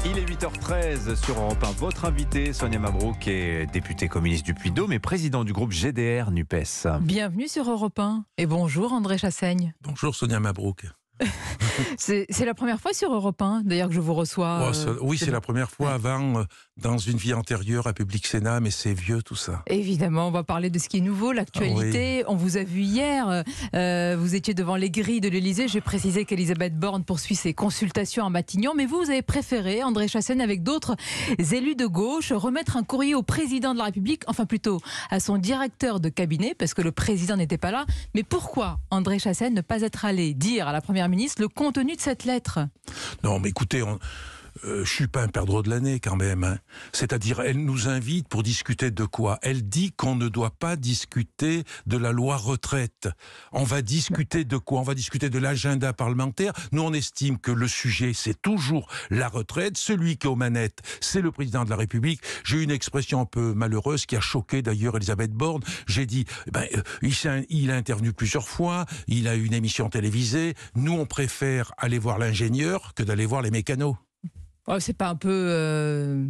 Il est 8h13 sur Europe 1. Votre invité, Sonia Mabrouk, est députée communiste du Puy-de-Dôme et président du groupe GDR NUPES. Bienvenue sur Europe 1 et bonjour André Chassaigne. Bonjour Sonia Mabrouk. C'est la première fois sur Europe 1 d'ailleurs que je vous reçois. Oui, c'est la première fois. Avant, dans une vie antérieure à Public Sénat, mais c'est vieux tout ça. Évidemment, on va parler de ce qui est nouveau, l'actualité. On vous a vu hier, vous étiez devant les grilles de l'Élysée. J'ai précisé qu'Elisabeth Borne poursuit ses consultations à Matignon, mais vous avez préféré, André Chassaigne, avec d'autres élus de gauche, remettre un courrier au président de la République, enfin plutôt à son directeur de cabinet, parce que le président n'était pas là. Mais pourquoi, André Chassaigne, ne pas être allé dire à la Première ministre le contenu de cette lettre? Non, mais écoutez, je suis pas un perdreau de l'année quand même. Hein. C'est-à-dire, elle nous invite pour discuter de quoi? Elle dit qu'on ne doit pas discuter de la loi retraite. On va discuter de quoi? On va discuter de l'agenda parlementaire. Nous, on estime que le sujet, c'est toujours la retraite. Celui qui est aux manettes, c'est le président de la République. J'ai eu une expression un peu malheureuse qui a choqué d'ailleurs Elisabeth Borne. J'ai dit, il a intervenu plusieurs fois, il a eu une émission télévisée. Nous, on préfère aller voir l'ingénieur que d'aller voir les mécanos. Oh, c'est pas un peu...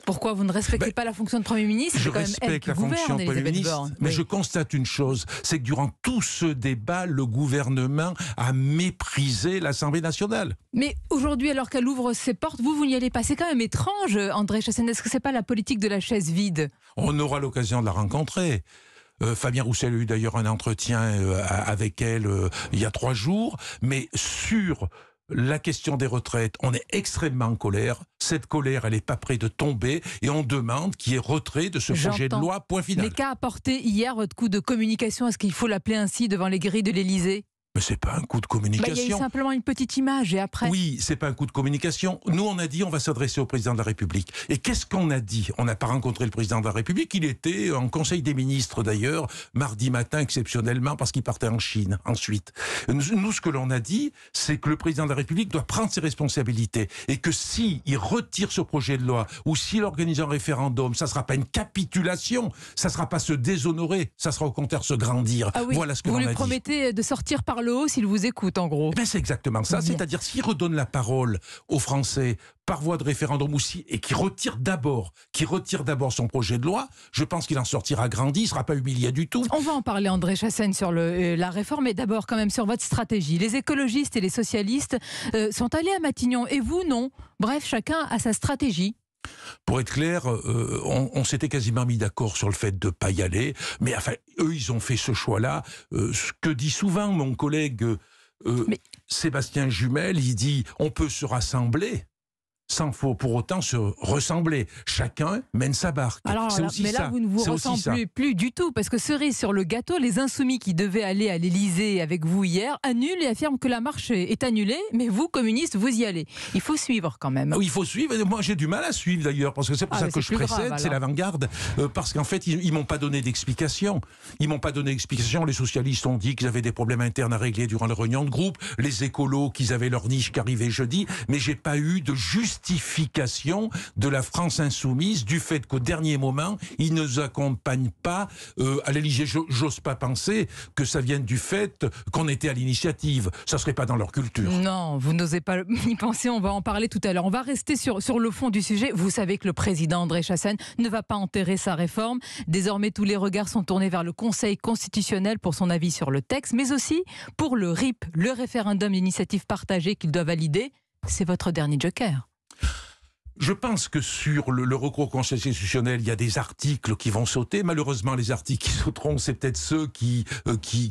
Pourquoi vous ne respectez pas la fonction de Premier ministre? Je respecte la fonction de Premier ministre, mais je constate une chose, c'est que durant tout ce débat, le gouvernement a méprisé l'Assemblée nationale. Mais aujourd'hui, alors qu'elle ouvre ses portes, vous n'y allez pas. C'est quand même étrange, André Chassaigne. Est-ce que c'est pas la politique de la chaise vide? On aura l'occasion de la rencontrer. Fabien Roussel a eu d'ailleurs un entretien avec elle il y a 3 jours, mais sur la question des retraites, on est extrêmement en colère. Cette colère, elle n'est pas près de tomber et on demande qu'il y ait retrait de ce projet de loi, point final. Mais qu'a apporté hier votre coup de communication? Est-ce qu'il faut l'appeler ainsi devant les grilles de l'Élysée? Mais c'est pas un coup de communication. Il y a eu simplement une petite image et après... Oui, c'est pas un coup de communication. Nous, on a dit on va s'adresser au président de la République. Et qu'est-ce qu'on a dit? On n'a pas rencontré le président de la République. Il était en Conseil des ministres d'ailleurs, mardi matin exceptionnellement, parce qu'il partait en Chine ensuite. Nous, ce que l'on a dit, c'est que le président de la République doit prendre ses responsabilités. Et que s'il retire ce projet de loi, ou s'il organise un référendum, ça ne sera pas une capitulation, ça ne sera pas se déshonorer, ça sera au contraire se grandir. Ah oui, voilà ce que l'on a dit. Vous lui promettez de sortir par le haut s'il vous écoute, en gros. C'est exactement ça. C'est-à-dire, s'il redonne la parole aux Français par voie de référendum aussi, et qui retire d'abord son projet de loi, je pense qu'il en sortira grandi, il ne sera pas humilié du tout. On va en parler, André Chassaigne, sur la réforme, mais d'abord quand même sur votre stratégie. Les écologistes et les socialistes sont allés à Matignon, et vous, non. Bref, chacun a sa stratégie. Pour être clair, on s'était quasiment mis d'accord sur le fait de ne pas y aller, mais enfin, eux, ils ont fait ce choix-là. Ce que dit souvent mon collègue Sébastien Jumel, il dit on peut se rassembler sans pour autant se ressembler. Chacun mène sa barque. Alors, là, vous ne vous ressemblez plus du tout, parce que cerise sur le gâteau, les Insoumis qui devaient aller à l'Élysée avec vous hier annulent et affirment que la marche est annulée, mais vous, communistes, vous y allez. Il faut suivre quand même. Oui, il faut suivre. Moi, j'ai du mal à suivre d'ailleurs, parce que c'est pour ça que je précède, c'est l'avant-garde, parce qu'en fait, ils m'ont pas donné d'explication. Les socialistes ont dit qu'ils avaient des problèmes internes à régler durant la réunion de groupe, les écolos qu'ils avaient leur niche qui arrivait jeudi, mais j'ai pas eu de justification de la France insoumise du fait qu'au dernier moment, ils ne nous accompagnent pas à l'Élysée. J'ose pas penser que ça vienne du fait qu'on était à l'initiative. Ça serait pas dans leur culture. Non, vous n'osez pas y penser, on va en parler tout à l'heure. On va rester sur le fond du sujet. Vous savez que le président André Chassaigne ne va pas enterrer sa réforme. Désormais, tous les regards sont tournés vers le Conseil constitutionnel pour son avis sur le texte, mais aussi pour le RIP, le référendum d'initiative partagée qu'il doit valider. C'est votre dernier joker. Je pense que sur le recours au Conseil constitutionnel, il y a des articles qui vont sauter. Malheureusement, les articles qui sauteront, c'est peut-être ceux qui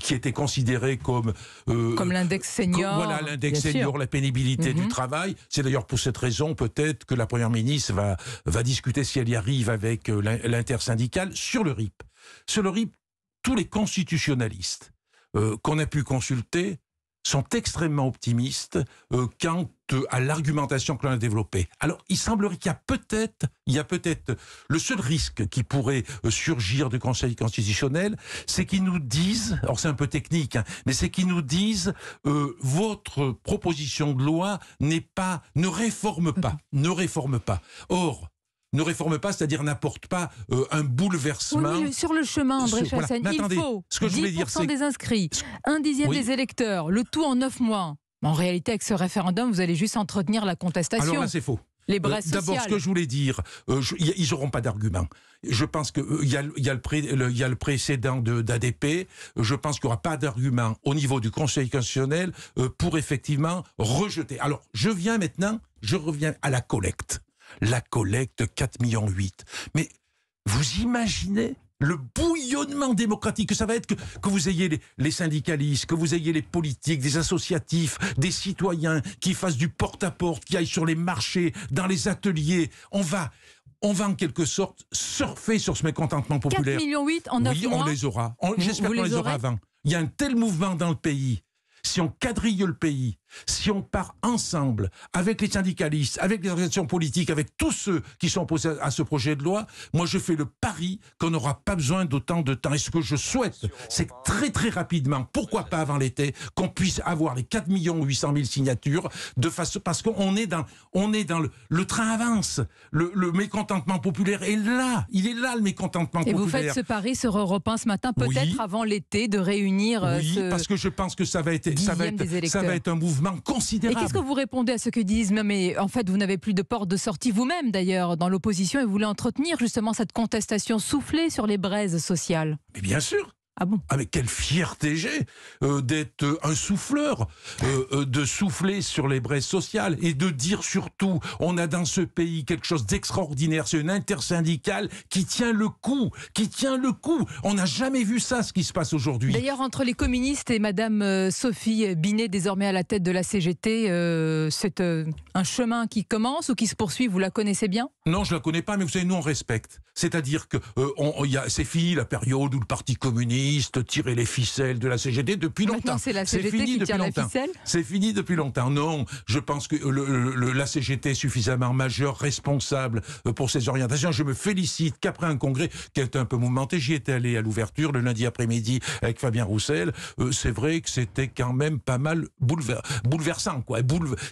étaient considérés comme l'index senior. Voilà, l'index senior, la pénibilité du travail. C'est d'ailleurs pour cette raison, peut-être, que la Première ministre va discuter, si elle y arrive, avec l'intersyndicale sur le RIP. Sur le RIP, tous les constitutionnalistes qu'on a pu consulter sont extrêmement optimistes quant à l'argumentation que l'on a développée. Alors, il semblerait qu'il y a peut-être le seul risque qui pourrait surgir du Conseil constitutionnel, c'est qu'ils nous disent, alors c'est un peu technique, mais c'est qu'ils nous disent votre proposition de loi ne réforme pas. Or, ne réforme pas, c'est-à-dire n'apporte pas un bouleversement. Oui, mais sur le chemin, André Chassaigne, il faut ce que je voulais dire, 10% des inscrits, 1/10 des électeurs, le tout en 9 mois. En réalité, avec ce référendum, vous allez juste entretenir la contestation. Alors là, c'est faux. Les braises sociales. D'abord, ce que je voulais dire, ils n'auront pas d'argument. Je pense qu'il y a le précédent d'ADP. Je pense qu'il n'y aura pas d'argument au niveau du Conseil constitutionnel pour effectivement rejeter. Alors, je reviens à la collecte. La collecte, 4,8 millions. Mais vous imaginez le bouillonnement démocratique que ça va être, que vous ayez les syndicalistes, que vous ayez les politiques, des associatifs, des citoyens qui fassent du porte-à-porte, qui aillent sur les marchés, dans les ateliers. On va en quelque sorte surfer sur ce mécontentement populaire. 4,8 millions en 9 mois. Oui, on les aura. J'espère qu'on les aura avant. Il y a un tel mouvement dans le pays. Si on quadrille le pays, si on part ensemble, avec les syndicalistes, avec les organisations politiques, avec tous ceux qui sont opposés à ce projet de loi, moi je fais le pari qu'on n'aura pas besoin d'autant de temps. Et ce que je souhaite, c'est que très très rapidement, pourquoi pas avant l'été, qu'on puisse avoir les 4 800 000 signatures, parce qu'on est dans le train avance, le mécontentement populaire est là, il est là le mécontentement populaire. Et vous faites ce pari sur Europe 1 ce matin, peut-être avant l'été, de réunir parce que je pense que ça va être un mouvement considérable. Et qu'est-ce que vous répondez à ceux qui disent mais en fait vous n'avez plus de porte de sortie vous-même d'ailleurs dans l'opposition et vous voulez entretenir justement cette contestation soufflée sur les braises sociales? Mais bien sûr. Ah bon? Ah mais quelle fierté j'ai d'être un souffleur, de souffler sur les braises sociales et de dire surtout, on a dans ce pays quelque chose d'extraordinaire, c'est une intersyndicale qui tient le coup, On n'a jamais vu ça, ce qui se passe aujourd'hui. D'ailleurs, entre les communistes et Madame Sophie Binet, désormais à la tête de la CGT, c'est un chemin qui commence ou qui se poursuit, vous la connaissez bien? Non, je la connais pas, mais vous savez, nous on respecte. C'est-à-dire que c'est fini la période où le Parti communiste tirer les ficelles de la CGT depuis longtemps. Maintenant, c'est la CGT qui tire la ficelle. C'est fini depuis longtemps. Non, je pense que la CGT est suffisamment majeure, responsable pour ses orientations. Je me félicite qu'après un congrès qui a été un peu mouvementé, j'y étais allé à l'ouverture le lundi après-midi avec Fabien Roussel. C'est vrai que c'était quand même pas mal bouleversant, quoi.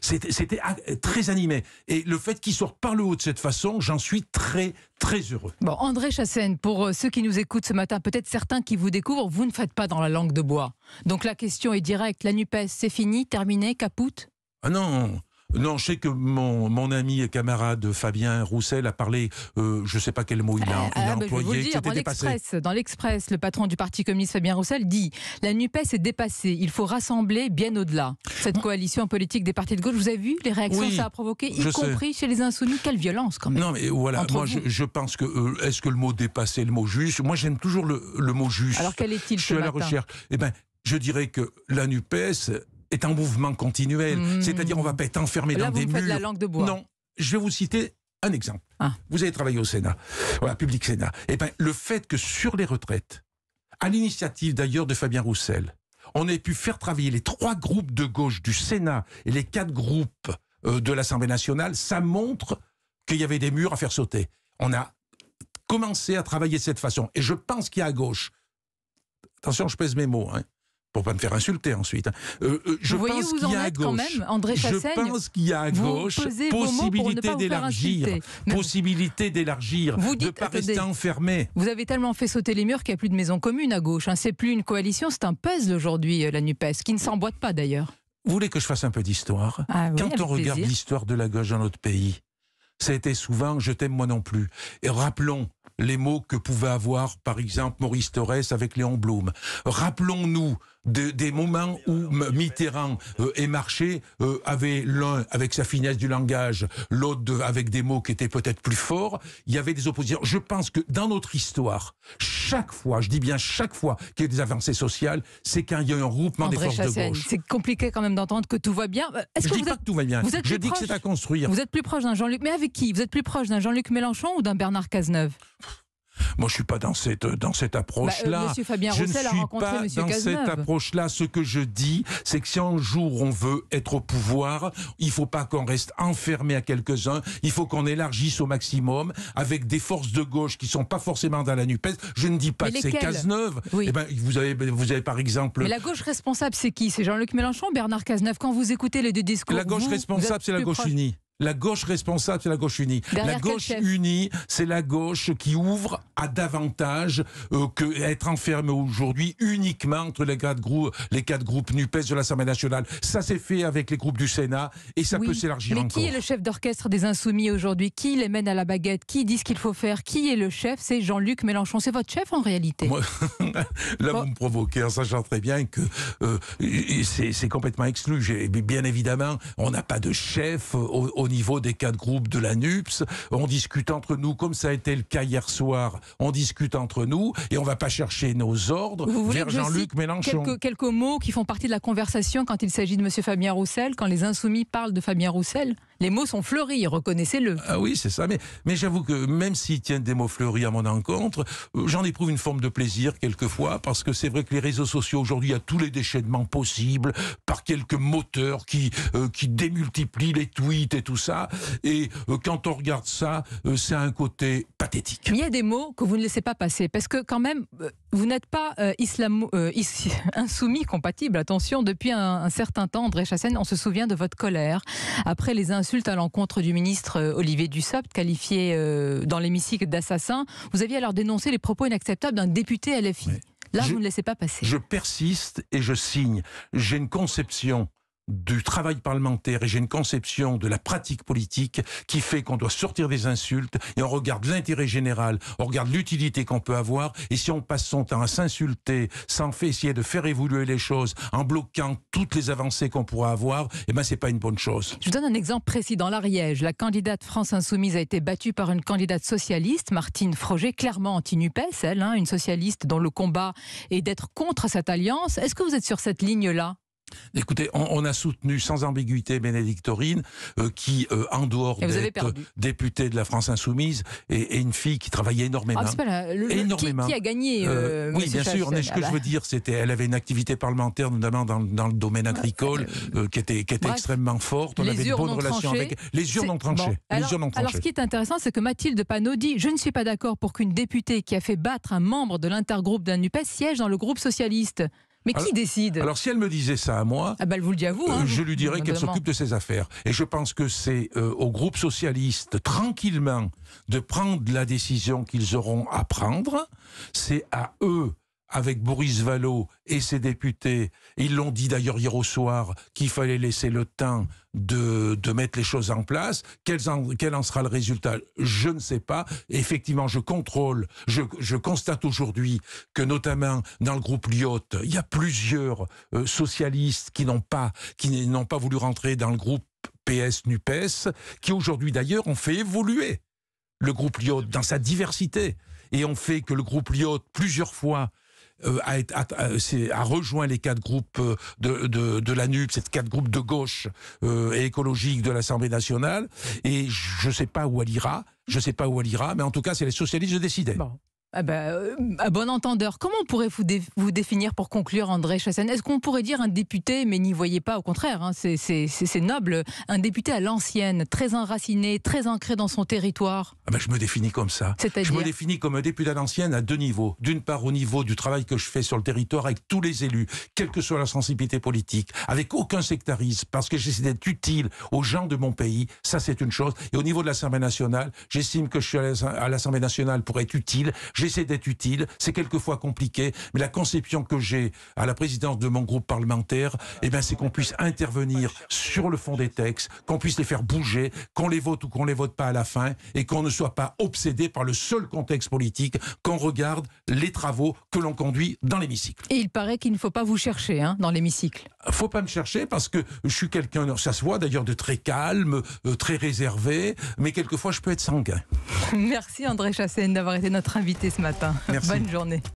C'était très animé. Et le fait qu'il sorte par le haut de cette façon, j'en suis très, très heureux. Bon, André Chassaigne, pour ceux qui nous écoutent ce matin, peut-être certains qui vous découvrent, vous ne faites pas dans la langue de bois. Donc la question est directe. La NUPES, c'est fini, terminé, capoute? Ah non. Non, je sais que mon ami et camarade Fabien Roussel a parlé, je ne sais pas quel mot il a employé, qui était dépassé. Dans l'Express, le patron du Parti communiste Fabien Roussel dit « La NUPES est dépassée, il faut rassembler bien au-delà ». Cette coalition politique des partis de gauche, vous avez vu les réactions que ça a provoqué, y compris chez les Insoumis? Quelle violence quand même. Non mais voilà, moi je pense que, est-ce que le mot dépassé est le mot juste? Moi j'aime toujours le mot juste. Alors quel est-il? Je suis à la recherche. Eh bien, je dirais que la NUPES est un mouvement continuel. C'est-à-dire, on ne va pas être enfermé dans des murs. Là, vous faites de la langue de bois. Non, je vais vous citer un exemple. Vous avez travaillé au Sénat, voilà, Public Sénat. Eh bien, le fait que sur les retraites, à l'initiative d'ailleurs de Fabien Roussel, on ait pu faire travailler les 3 groupes de gauche du Sénat et les 4 groupes de l'Assemblée nationale, ça montre qu'il y avait des murs à faire sauter. On a commencé à travailler de cette façon. Et je pense qu'il y a à gauche, attention, je pèse mes mots, pour pas me faire insulter ensuite. Je pense qu'il y a à gauche, quand même, André Chassaigne, je pense qu'il y a à gauche possibilité d'élargir, de ne pas rester enfermé. Vous avez tellement fait sauter les murs qu'il n'y a plus de maison commune à gauche. C'est plus une coalition, c'est un puzzle aujourd'hui, la NUPES, qui ne s'emboîte pas d'ailleurs. Vous voulez que je fasse un peu d'histoire? Quand on regarde l'histoire de la gauche dans notre pays, ça a été souvent « je t'aime moi non plus ». Et rappelons les mots que pouvait avoir, par exemple, Maurice Thorez avec Léon Blum. Rappelons-nous des moments où Mitterrand et Marchais avaient l'un avec sa finesse du langage, l'autre avec des mots qui étaient peut-être plus forts. Il y avait des oppositions. Je pense que dans notre histoire, chaque fois, je dis bien chaque fois qu'il y a des avancées sociales, c'est quand il y a un regroupement des forces de gauche. C'est compliqué quand même d'entendre que tout va bien. Je ne dis pas que tout va bien. Je dis que c'est à construire. Vous êtes plus proche d'un Jean-Luc... Mais avec qui? Vous êtes plus proche d'un Jean-Luc Mélenchon ou d'un Bernard Cazeneuve? Moi, je ne suis pas dans cette approche-là. Monsieur Fabien Roussel a rencontré Monsieur Cazeneuve. Je ne suis pas dans cette approche-là. Ce que je dis, c'est que si un jour on veut être au pouvoir, il ne faut pas qu'on reste enfermé à quelques-uns. Il faut qu'on élargisse au maximum avec des forces de gauche qui ne sont pas forcément dans la NUPES. Je ne dis pas que c'est Cazeneuve. Oui. Eh ben, vous avez par exemple... Mais la gauche responsable, c'est qui? C'est Jean-Luc Mélenchon ou Bernard Cazeneuve? Quand vous écoutez les deux discours... La gauche responsable, c'est la gauche unie. La gauche responsable, c'est la gauche unie. Derrière la gauche unie, c'est la gauche qui ouvre à davantage que être enfermée aujourd'hui uniquement entre les quatre groupes NUPES de l'Assemblée nationale. Ça s'est fait avec les groupes du Sénat et ça peut s'élargir encore. Mais qui est le chef d'orchestre des Insoumis aujourd'hui? Qui les mène à la baguette? Qui dit ce qu'il faut faire? Qui est le chef? C'est Jean-Luc Mélenchon. C'est votre chef en réalité? Moi, là, vous me provoquez en sachant très bien que c'est complètement exclu. Bien évidemment, on n'a pas de chef au niveau des quatre groupes de la NUPES. On discute entre nous, comme ça a été le cas hier soir. On discute entre nous et on ne va pas chercher nos ordres vers Jean-Luc Mélenchon. Quelques mots qui font partie de la conversation quand il s'agit de M. Fabien Roussel, quand les Insoumis parlent de Fabien Roussel. Les mots sont fleuris, reconnaissez-le. Ah oui, c'est ça. Mais j'avoue que même s'ils tiennent des mots fleuris à mon encontre, j'en éprouve une forme de plaisir quelquefois, parce que c'est vrai que les réseaux sociaux aujourd'hui, il y a tous les déchaînements possibles par quelques moteurs qui démultiplient les tweets et tout ça. Et quand on regarde ça, c'est un côté pathétique. Mais il y a des mots que vous ne laissez pas passer, parce que quand même, vous n'êtes pas insoumis compatible. Attention, depuis un certain temps, André Chassaigne, on se souvient de votre colère après les insultes à l'encontre du ministre Olivier Dussopt, qualifié dans l'hémicycle d'assassin. Vous aviez alors dénoncé les propos inacceptables d'un député LFI. Ouais. Là, vous ne laissez pas passer. Je persiste et je signe. J'ai une conception du travail parlementaire et j'ai une conception de la pratique politique qui fait qu'on doit sortir des insultes et on regarde l'intérêt général, on regarde l'utilité qu'on peut avoir, et si on passe son temps à s'insulter sans essayer de faire évoluer les choses en bloquant toutes les avancées qu'on pourra avoir, eh ben c'est pas une bonne chose. Je vous donne un exemple précis. Dans l'Ariège, la candidate France Insoumise a été battue par une candidate socialiste, Martine Froger, clairement anti-NUPES, elle, une socialiste dont le combat est d'être contre cette alliance. Est-ce que vous êtes sur cette ligne-là ? Écoutez, on a soutenu sans ambiguïté Bénédicte Taurine, qui, en dehors d'être députée de la France Insoumise, est une fille qui travaillait énormément. Ah, c'est pas énormément. Qui a gagné oui, bien sûr, mais ce que je veux dire, c'était elle avait une activité parlementaire, notamment dans le domaine agricole, qui était extrêmement forte. On avait une bonne relation avec... Les urnes ont tranché. Alors, ce qui est intéressant, c'est que Mathilde Panot dit « Je ne suis pas d'accord pour qu'une députée qui a fait battre un membre de l'intergroupe d'un NUPES siège dans le groupe socialiste ». Mais qui décide? Alors si elle me disait ça à moi, elle vous le dit à vous, je lui dirais qu'elle s'occupe de ses affaires. Et je pense que c'est au groupe socialiste, tranquillement, de prendre la décision qu'ils auront à prendre. C'est à eux, avec Boris Vallaud et ses députés, ils l'ont dit d'ailleurs hier au soir, qu'il fallait laisser le temps de mettre les choses en place. Quel en sera le résultat? Je ne sais pas. Effectivement, je constate aujourd'hui que notamment dans le groupe Lyotte, il y a plusieurs socialistes qui n'ont pas voulu rentrer dans le groupe PS-NUPES, qui aujourd'hui d'ailleurs ont fait évoluer le groupe Lyotte dans sa diversité, et ont fait que le groupe Lyotte, plusieurs fois, a rejoint les quatre groupes de la NUPES, ces quatre groupes de gauche et écologiques de l'Assemblée nationale. Et je ne sais pas où elle ira, mais en tout cas, c'est les socialistes de décider. Bon. À bon entendeur, comment pourrez-vous définir pour conclure, André Chassaigne? Est-ce qu'on pourrait dire un député, mais n'y voyez pas, au contraire, c'est noble, un député à l'ancienne, très enraciné, très ancré dans son territoire? Je me définis comme ça. Je me définis comme un député à l'ancienne à deux niveaux. D'une part, au niveau du travail que je fais sur le territoire avec tous les élus, quelle que soit la sensibilité politique, avec aucun sectarisme, parce que j'essaie d'être utile aux gens de mon pays, ça c'est une chose. Et au niveau de l'Assemblée nationale, j'estime que je suis à l'Assemblée nationale pour être utile. J'essaie d'être utile, c'est quelquefois compliqué, mais la conception que j'ai à la présidence de mon groupe parlementaire, c'est qu'on puisse intervenir sur le fond des textes, qu'on puisse les faire bouger, qu'on les vote ou qu'on les vote pas à la fin, et qu'on ne soit pas obsédé par le seul contexte politique, qu'on regarde les travaux que l'on conduit dans l'hémicycle. Et il paraît qu'il ne faut pas vous chercher dans l'hémicycle. Faut pas me chercher parce que je suis quelqu'un, ça se voit d'ailleurs, de très calme, très réservé, mais quelquefois je peux être sanguin. Merci André Chassaigne d'avoir été notre invité ce matin. Merci. Bonne journée.